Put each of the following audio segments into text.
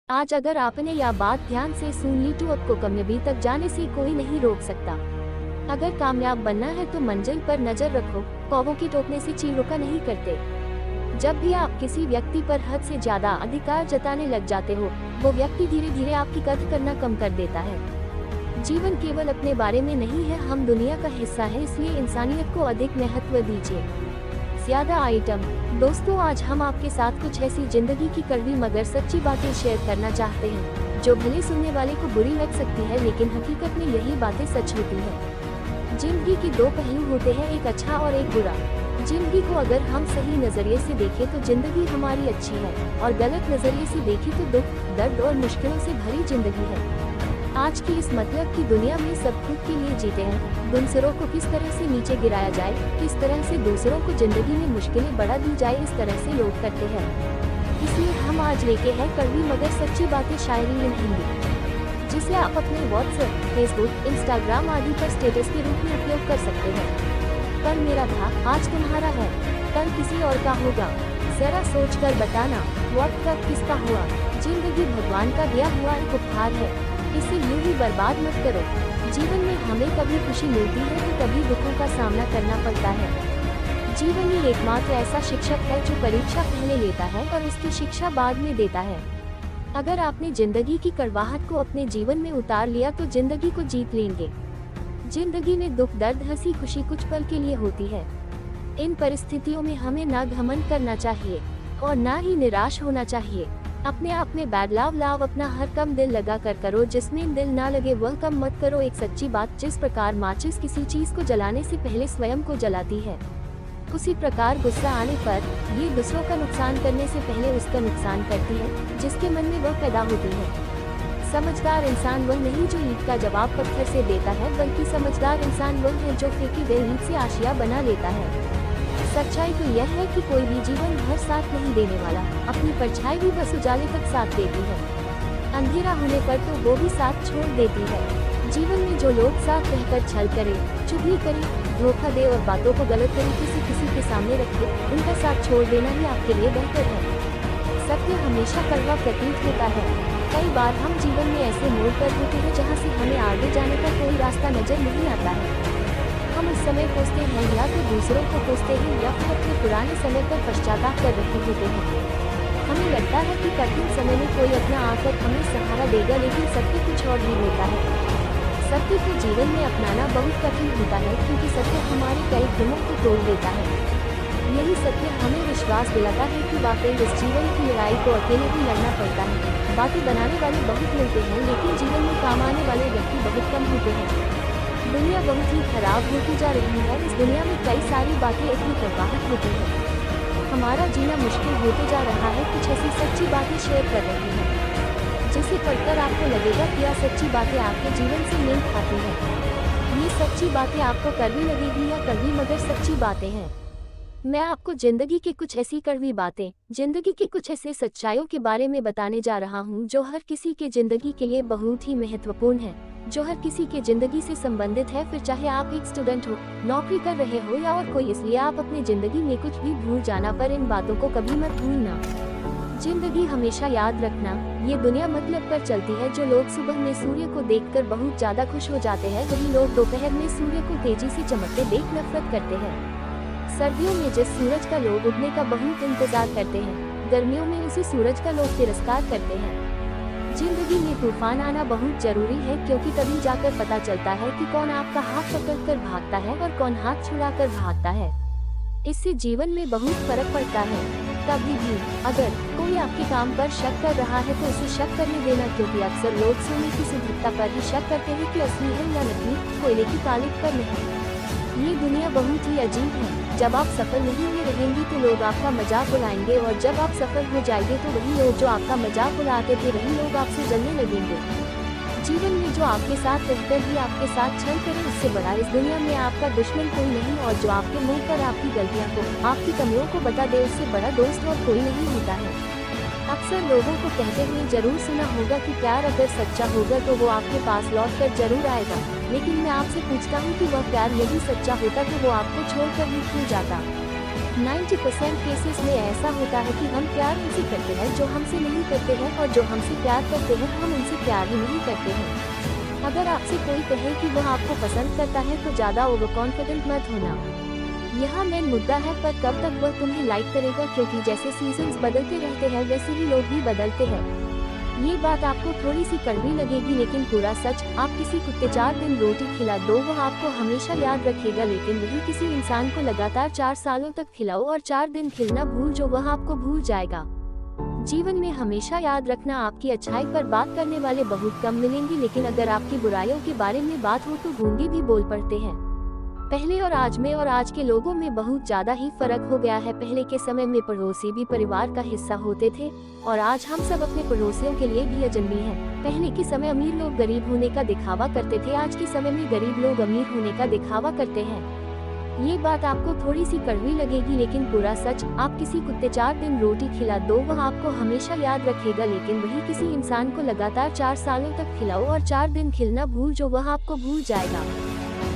आज अगर आपने यह बात ध्यान से सुन ली तो आपको कामयाबी तक जाने से कोई नहीं रोक सकता। अगर कामयाब बनना है तो मंजिल पर नजर रखो, कौवों के टोकने से चील रुका नहीं करते। जब भी आप किसी व्यक्ति पर हद से ज्यादा अधिकार जताने लग जाते हो, वो व्यक्ति धीरे धीरे आपकी कदर करना कम कर देता है। जीवन केवल अपने बारे में नहीं है, हम दुनिया का हिस्सा है, इसलिए इंसानियत को अधिक महत्व दीजिए। ज्यादा आइटम। दोस्तों, आज हम आपके साथ कुछ ऐसी जिंदगी की कड़वी मगर सच्ची बातें शेयर करना चाहते हैं जो भले सुनने वाले को बुरी लग सकती है, लेकिन हकीकत में यही बातें सच होती है। जिंदगी के दो पहलू होते हैं, एक अच्छा और एक बुरा। जिंदगी को अगर हम सही नजरिए से देखें तो जिंदगी हमारी अच्छी है, और गलत नजरिए से देखें तो दुख, दर्द और मुश्किलों से भरी जिंदगी है। आज की इस मतलब की दुनिया में सब खुद के लिए जीते हैं। दूसरों को किस तरह से नीचे गिराया जाए, किस तरह से दूसरों को जिंदगी में मुश्किलें बढ़ा दी जाए, इस तरह से लोग करते हैं। इसलिए हम आज लेके हैं कड़वी मगर सच्ची बातें, शायरी इन हिंदी, जिसे आप अपने व्हाट्सएप, फेसबुक, इंस्टाग्राम आदि पर स्टेटस के रूप में उपयोग कर सकते हैं। कल मेरा था, आज तुम्हारा है, कल किसी और का होगा। जरा सोच कर बताना, वक्त कब किसका हुआ। जिंदगी भगवान का दिया हुआ एक उपहार है, इसे यूं ही बर्बाद मत करो। जीवन में हमें कभी खुशी मिलती है तो कभी दुखों का सामना करना पड़ता है। जीवन ही एकमात्र ऐसा शिक्षक है जो परीक्षा पहले लेता है और उसकी शिक्षा बाद में देता है। अगर आपने जिंदगी की कड़वाहट को अपने जीवन में उतार लिया तो जिंदगी को जीत लेंगे। जिंदगी में दुख, दर्द, हंसी, खुशी कुछ पल के लिए होती है। इन परिस्थितियों में हमें ना घमंड करना चाहिए और ना ही निराश होना चाहिए। अपने आप में बैडलाव लाव अपना हर कम दिल लगा कर करो, जिसमें दिल ना लगे वह कम मत करो। एक सच्ची बात, जिस प्रकार माचिस किसी चीज को जलाने से पहले स्वयं को जलाती है, उसी प्रकार गुस्सा आने पर ये दूसरों का नुकसान करने से पहले उसका नुकसान करती है जिसके मन में वह पैदा होती है। समझदार इंसान वह नहीं जो ईंट का जवाब पत्थर से देता है, बल्कि समझदार इंसान वह है जो फेंकी गई ईंट से आशिया बना लेता है। सच्चाई तो यह है कि कोई भी जीवन भर साथ नहीं देने वाला, अपनी परछाई भी बस उजाले तक साथ देती है। अंधेरा होने पर तो वो भी साथ छोड़ देती है। जीवन में जो लोग साथ रहकर छल करे, चुगली करे, धोखा दे और बातों को गलत तरीके से किसी के सामने रखे, उनका साथ छोड़ देना ही आपके लिए बेहतर है। सत्य हमेशा कड़वा प्रतीत होता है। कई बार हम जीवन में ऐसे मोड़ पर होते हैं जहाँ से हमें आगे जाने का कोई रास्ता नजर नहीं आता है। हम उस समय कोसते हैं या तो दूसरों को कोसते हैं या फिर अपने पुराने समय पर पश्चाताप कर रहे होते हैं। हमें लगता है कि कठिन समय में कोई अपना आकर हमें सहारा देगा, लेकिन सत्य कुछ और ही होता है। सत्य को जीवन में अपनाना बहुत कठिन होता है, क्योंकि सत्य हमारे कई भ्रमों को तोड़ देता है। यही सत्य हमें विश्वास दिलाता है कि वाकई इस जीवन की लड़ाई को अकेले ही लड़ना पड़ता है। बातें बनाने वाले बहुत मिलते हैं, लेकिन जीवन में काम आने वाले व्यक्ति बहुत कम होते हैं। दुनिया बहुत ही खराब होती जा रही है। इस दुनिया में कई सारी बातें इतनी कड़वाहट होती है, हमारा जीना मुश्किल होते जा रहा है। कुछ ऐसी सच्ची बातें शेयर कर रहे हैं जिसे पढ़कर आपको लगेगा कि यह सच्ची बातें आपके जीवन से मेल खाती हैं। ये सच्ची बातें आपको कड़वी लगेगी या कड़वी मगर सच्ची बातें हैं। मैं आपको जिंदगी की कुछ ऐसी कड़वी बातें, जिंदगी की कुछ ऐसे सच्चाइयों के बारे में बताने जा रहा हूँ जो हर किसी के जिंदगी के लिए बहुत ही महत्वपूर्ण है, जो हर किसी के जिंदगी से संबंधित है। फिर चाहे आप एक स्टूडेंट हो, नौकरी कर रहे हो या और कोई, इसलिए आप अपनी जिंदगी में कुछ भी भूल जाना, पर इन बातों को कभी मत भूलना। जिंदगी हमेशा याद रखना, ये दुनिया मतलब पर चलती है। जो लोग सुबह में सूर्य को देखकर बहुत ज्यादा खुश हो जाते हैं, वही लोग दोपहर में सूर्य को तेजी से चमकते देख नफरत करते हैं। सर्दियों में जिस सूरज का लोग उगने का बहुत इंतजार करते हैं, गर्मियों में उसी सूरज का लोग तिरस्कार करते हैं। जिंदगी में तूफान आना बहुत जरूरी है, क्योंकि तभी जाकर पता चलता है कि कौन आपका हाथ पकड़कर भागता है और कौन हाथ छुड़ाकर भागता है। इससे जीवन में बहुत फर्क पड़ता है। कभी भी अगर कोई आपके काम पर शक कर रहा है तो उसे शक करने देना, क्योंकि अक्सर लोग सोने की शुद्धता पर ही शक करते हैं कि असली है या नकली, कोयले की कालिक पर नहीं। ये दुनिया बहुत ही अजीब है। जब आप सफल नहीं हुए रहेंगी तो लोग आपका मजाक उड़ाएंगे, और जब आप सफल हो जाएंगे तो वही लोग जो आपका मजाक उड़ाते थे, वही लोग आपसे जलने लगेंगे। जीवन में जो आपके साथ रहकर ही आपके साथ छल करे, उससे बड़ा इस दुनिया में आपका दुश्मन कोई नहीं, और जो आपके मुंह पर आपकी गलतियां को, आपकी कमियों को बता दे, उससे बड़ा दोस्त और कोई नहीं होता है। अक्सर लोगों को कहते हुए जरूर सुना होगा कि प्यार अगर सच्चा होगा तो वो आपके पास लौट कर जरूर आएगा, लेकिन मैं आपसे पूछता हूँ कि वह प्यार यदि सच्चा होता तो वो आपको छोड़कर ही क्यों जाता। 90% केसेस में ऐसा होता है कि हम प्यार उनसे करते हैं जो हमसे नहीं करते हैं, और जो हमसे प्यार करते हैं हम उनसे प्यार ही नहीं करते हैं। अगर आपसे कोई कहे कि वह आपको पसंद करता है तो ज़्यादा ओवर कॉन्फिडेंट मत होना। यहाँ मेन मुद्दा है पर कब तक वह तुम्हें लाइक करेगा, क्योंकि जैसे सीजन्स बदलते रहते हैं वैसे ही लोग भी बदलते हैं। ये बात आपको थोड़ी सी कड़वी लगेगी लेकिन पूरा सच। आप किसी कुत्ते 4 दिन रोटी खिला दो वह आपको हमेशा याद रखेगा, लेकिन वही किसी इंसान को लगातार 4 सालों तक खिलाओ और 4 दिन खिलना भूल जो वह आपको भूल जाएगा। जीवन में हमेशा याद रखना, आपकी अच्छाई पर बात करने वाले बहुत कम मिलेंगे, लेकिन अगर आपकी बुराइयों के बारे में बात हो तो गूंगे भी बोल पड़ते हैं। पहले और आज में और आज के लोगों में बहुत ज्यादा ही फर्क हो गया है। पहले के समय में पड़ोसी भी परिवार का हिस्सा होते थे और आज हम सब अपने पड़ोसियों के लिए भी अजनबी हैं। पहले के समय अमीर लोग गरीब होने का दिखावा करते थे, आज के समय में गरीब लोग अमीर होने का दिखावा करते हैं। ये बात आपको थोड़ी सी कड़वी लगेगी लेकिन पूरा सच। आप किसी कुत्ते 4 दिन रोटी खिला दो वह आपको हमेशा याद रखेगा, लेकिन वही किसी इंसान को लगातार 4 सालों तक खिलाओ और 4 दिन खिलना भूल जो वह आपको भूल जाएगा।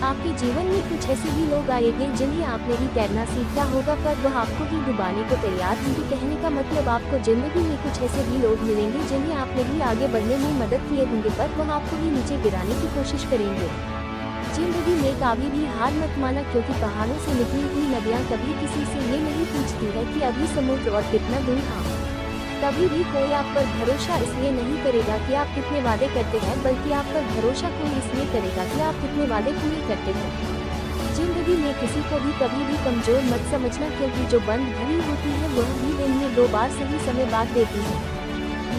आपके जीवन में कुछ ऐसे भी लोग आएंगे जिन्हें आपने ही तैरना सीखना होगा, पर वह आपको ही डुबाने को तैयार होंगे। कहने का मतलब आपको जिंदगी में कुछ ऐसे भी लोग मिलेंगे जिन्हें आपने ही आगे बढ़ने में मदद किए होंगे, पर वह आपको ही नीचे गिराने की कोशिश करेंगे। जिंदगी में कभी भी हार मत माना, क्योंकि पहाड़ों से निकली हुई नदियाँ कभी किसी से ये नहीं पूछती है कि अभी समुद्र और कितना दूर है। कभी भी कोई आप पर भरोसा इसलिए नहीं करेगा कि आप कितने वादे करते हैं, बल्कि आप पर भरोसा कोई इसलिए करेगा कि आप कितने वादे पूरे करते हैं। जिंदगी में किसी को भी कभी भी कमजोर मत समझना, क्योंकि जो बंद भरी होती है वह भी दिन में 2 बार सही समय बात देती है।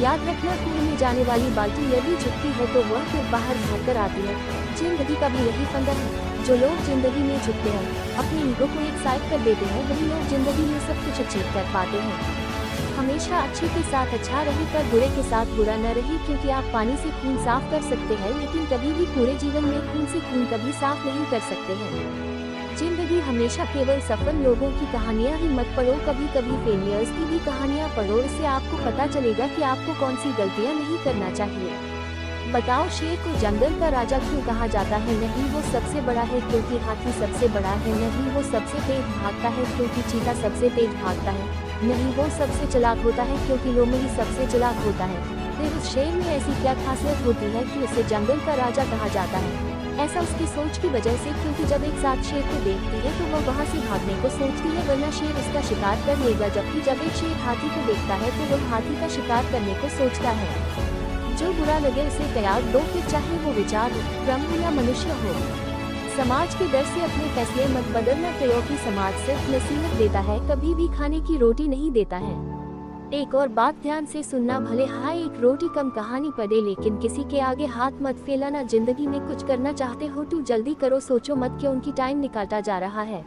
याद रखना, कुएं में जाने वाली बाल्टी यदि झुकती है तो वह फिर बाहर भागकर आती है। जिंदगी का भी यही फंदा है। जो लोग जिंदगी में झुकते हैं, अपने ईगो को एक साइड कर देते हैं, वही लोग जिंदगी में सब कुछ अचीव कर पाते हैं। हमेशा अच्छे के साथ अच्छा रहे पर बुरे के साथ बुरा न रहे, क्योंकि आप पानी से खून साफ कर सकते हैं लेकिन कभी भी पूरे जीवन में खून से खून कभी साफ नहीं कर सकते हैं। जिंदगी हमेशा केवल सफल लोगों की कहानियां ही मत पढ़ो, कभी कभी फेलियर्स की भी कहानियां पढ़ो। इससे आपको पता चलेगा कि आपको कौन सी गलतियां नहीं करना चाहिए। बताओ, शेर को जंगल का राजा क्यों कहा जाता है? नहीं वो सबसे बड़ा है क्योंकि हाथी सबसे बड़ा है। नहीं वो सबसे तेज भागता है क्योंकि चीता सबसे तेज भागता है। नहीं वो सबसे चालाक होता है क्योंकि लोमड़ी सबसे चालाक होता है। फिर उस शेर में ऐसी क्या खासियत होती है कि उसे जंगल का राजा कहा जाता है? ऐसा उसकी सोच की वजह से, क्योंकि जब एक साथ शेर को देखती है तो वह वहाँ से भागने को सोचती है, वरना शेर उसका शिकार कर लेगा। जबकि जब एक शेर हाथी को देखता है तो वह हाथी का शिकार करने को सोचता है। जो बुरा लगे उसे त्याग दो, फिर चाहे वो विचार हो, ब्रह्म या मनुष्य हो। समाज के डर से अपने फैसले मत बदलना, क्योंकि समाज सिर्फ नसीहत देता है, कभी भी खाने की रोटी नहीं देता है। एक और बात ध्यान से सुनना, भले हाँ एक रोटी कम कहानी पड़े लेकिन किसी के आगे हाथ मत फैलाना। जिंदगी में कुछ करना चाहते हो तो जल्दी करो, सोचो मत कि उनकी टाइम निकालता जा रहा है।